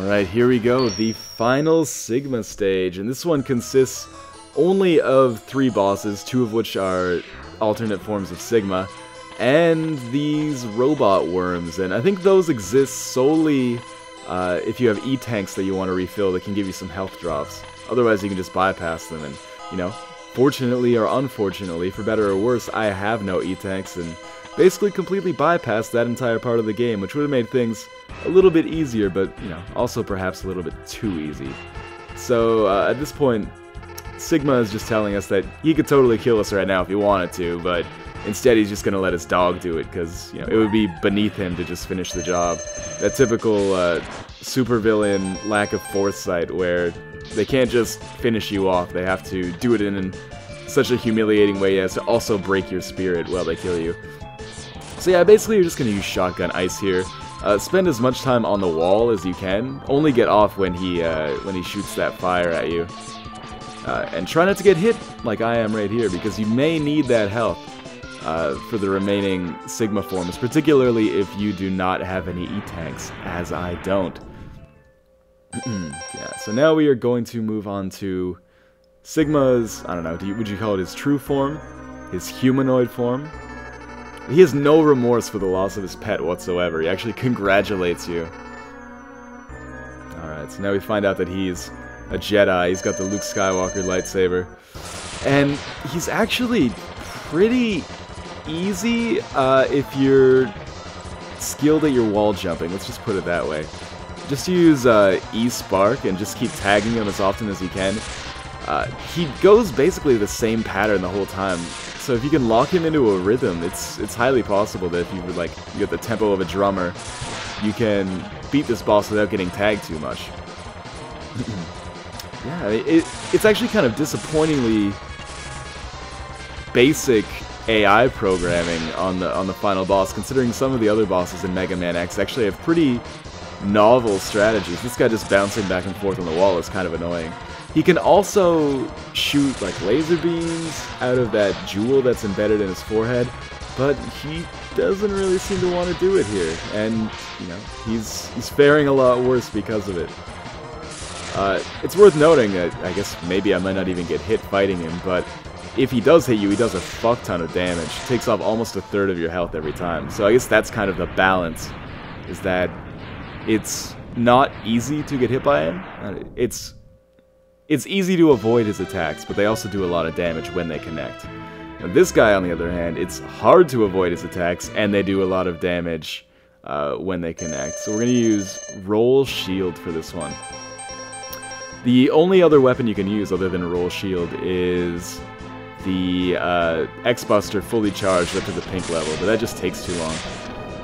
Alright, here we go, the final Sigma stage, and this one consists only of 3 bosses, 2 of which are alternate forms of Sigma, and these robot worms, and I think those exist solely if you have E-tanks that you want to refill that can give you some health drops. Otherwise you can just bypass them, and, you know, fortunately or unfortunately, for better or worse, I have no E-tanks, and basically completely bypassed that entire part of the game, which would have made things a little bit easier, but, you know, also perhaps a little bit too easy. So, at this point, Sigma is just telling us that he could totally kill us right now if he wanted to, but instead he's just gonna let his dog do it, because, you know, it would be beneath him to just finish the job. That typical, supervillain lack of foresight, where they can't just finish you off, they have to do it in such a humiliating way as to also break your spirit while they kill you. So yeah, basically you're just gonna use shotgun ice here. Spend as much time on the wall as you can. Only get off when he shoots that fire at you. And try not to get hit like I am right here, because you may need that health for the remaining Sigma forms, particularly if you do not have any E-tanks, as I don't. Yeah, so now we are going to move on to Sigma's, I don't know, would you call it his true form? His humanoid form? He has no remorse for the loss of his pet whatsoever. He actually congratulates you. Alright, so now we find out that he's a Jedi. He's got the Luke Skywalker lightsaber. And he's actually pretty easy if you're skilled at your wall jumping. Let's just put it that way. Just use E-Spark and just keep tagging him as often as you can. He goes basically the same pattern the whole time. So if you can lock him into a rhythm, it's highly possible that if you would, like, you get the tempo of a drummer, you can beat this boss without getting tagged too much. Yeah, it's actually kind of disappointingly basic AI programming on the final boss, considering some of the other bosses in Mega Man X actually have pretty novel strategies. This guy just bouncing back and forth on the wall is kind of annoying. He can also shoot like laser beams out of that jewel that's embedded in his forehead, but he doesn't really seem to want to do it here, and, you know, he's faring a lot worse because of it. It's worth noting that, I guess maybe I might not even get hit fighting him, but if he does hit you, he does a fuck ton of damage. Takes off almost a third of your health every time. So I guess that's kind of the balance, is that it's not easy to get hit by him. It's easy to avoid his attacks, but they also do a lot of damage when they connect. Now, this guy, on the other hand, it's hard to avoid his attacks, and they do a lot of damage when they connect. So we're going to use Roll Shield for this one. The only other weapon you can use other than Roll Shield is the X-Buster fully charged up to the pink level, but that just takes too long.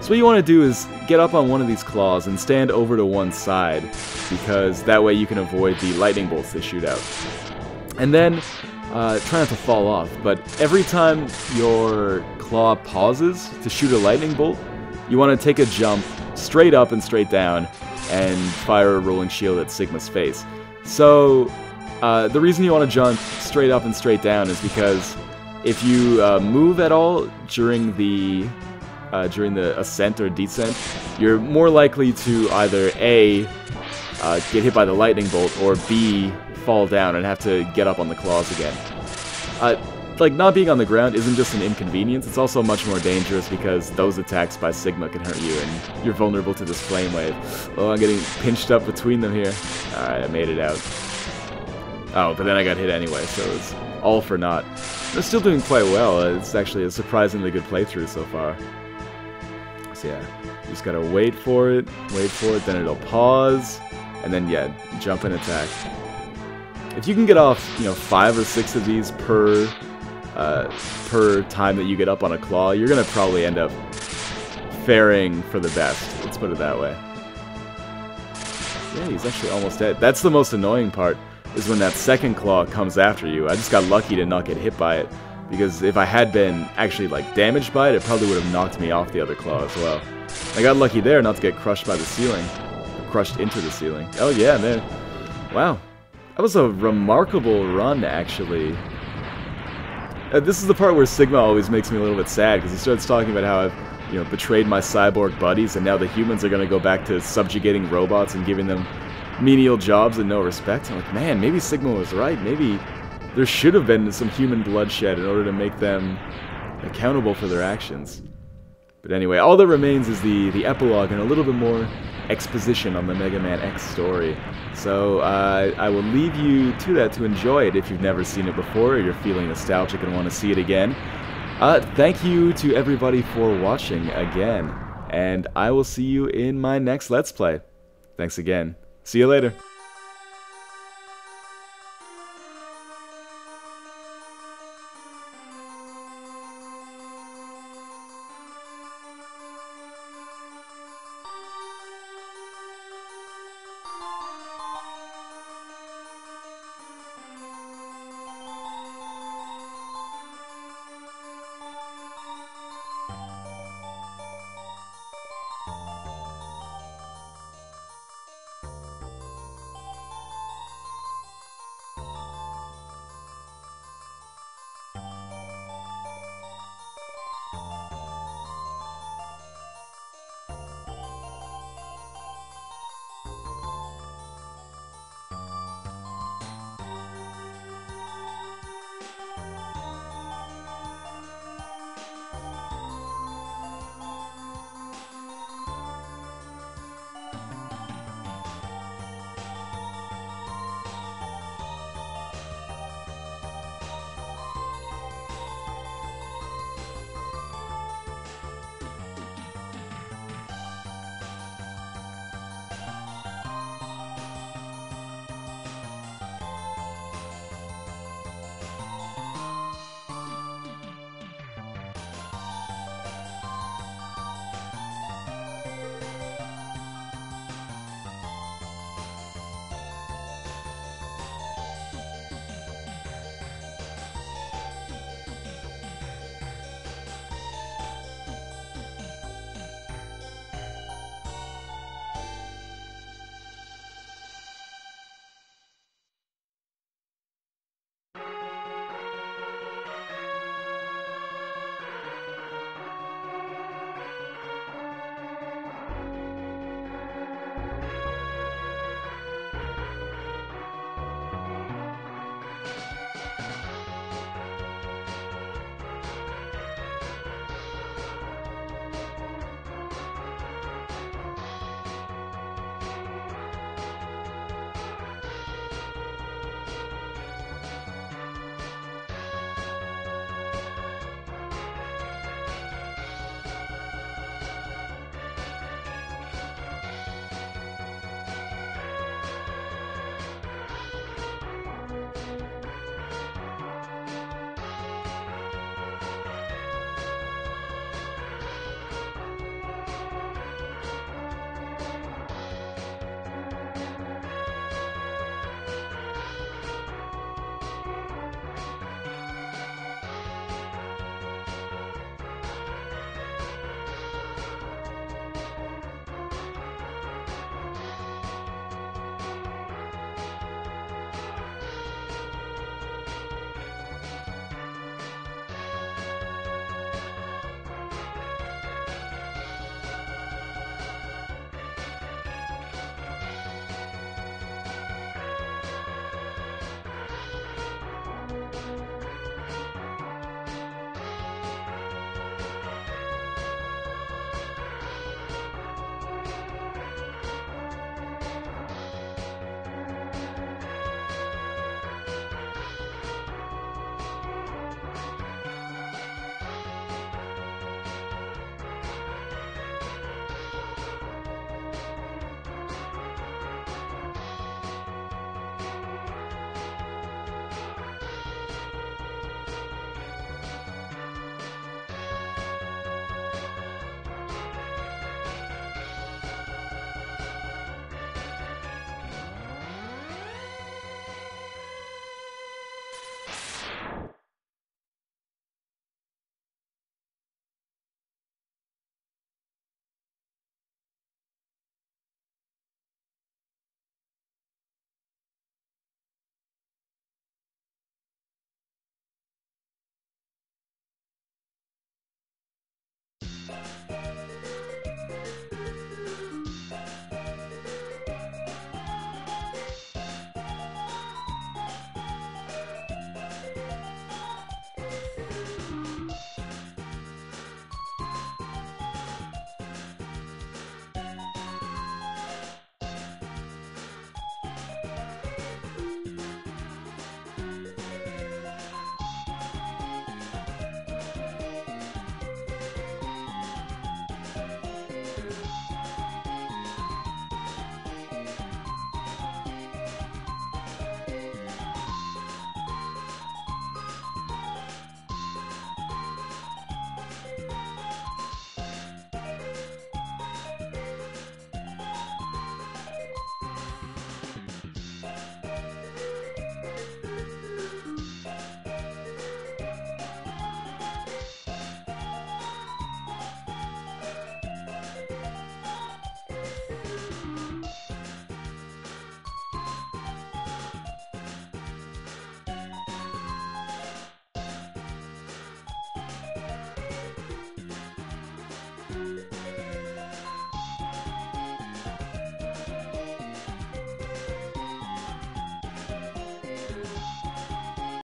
So what you want to do is get up on one of these claws and stand over to one side, because that way you can avoid the lightning bolts they shoot out. And then try not to fall off, but every time your claw pauses to shoot a lightning bolt, you want to take a jump straight up and straight down and fire a rolling shield at Sigma's face. So the reason you want to jump straight up and straight down is because if you move at all during the ascent or descent, you're more likely to either A, get hit by the lightning bolt, or B, fall down and have to get up on the claws again. Like, not being on the ground isn't just an inconvenience, it's also much more dangerous because those attacks by Sigma can hurt you, and you're vulnerable to this flame wave. Oh, I'm getting pinched up between them here. Alright, I made it out. Oh, but then I got hit anyway, so it's all for naught. I'm still doing quite well. It's actually a surprisingly good playthrough so far. So yeah, you just gotta wait for it, then it'll pause, and then yeah, jump and attack. If you can get off, you know, 5 or 6 of these per time that you get up on a claw, you're gonna probably end up faring for the best. Let's put it that way. Yeah, he's actually almost dead. That's the most annoying part, is when that second claw comes after you. I just got lucky to not get hit by it, because if I had been actually, like, damaged by it, it probably would have knocked me off the other claw as well. I got lucky there not to get crushed by the ceiling. Crushed into the ceiling. Oh yeah, man. Wow. That was a remarkable run, actually. This is the part where Sigma always makes me a little bit sad, because he starts talking about how I've, you know, betrayed my cyborg buddies, and now the humans are going to go back to subjugating robots and giving them menial jobs and no respect. I'm like, man, maybe Sigma was right. Maybe there should have been some human bloodshed in order to make them accountable for their actions. But anyway, all that remains is the epilogue and a little bit more exposition on the Mega Man X story. So I will leave you to that to enjoy it if you've never seen it before or you're feeling nostalgic and want to see it again. Thank you to everybody for watching again, and I will see you in my next Let's Play. Thanks again. See you later.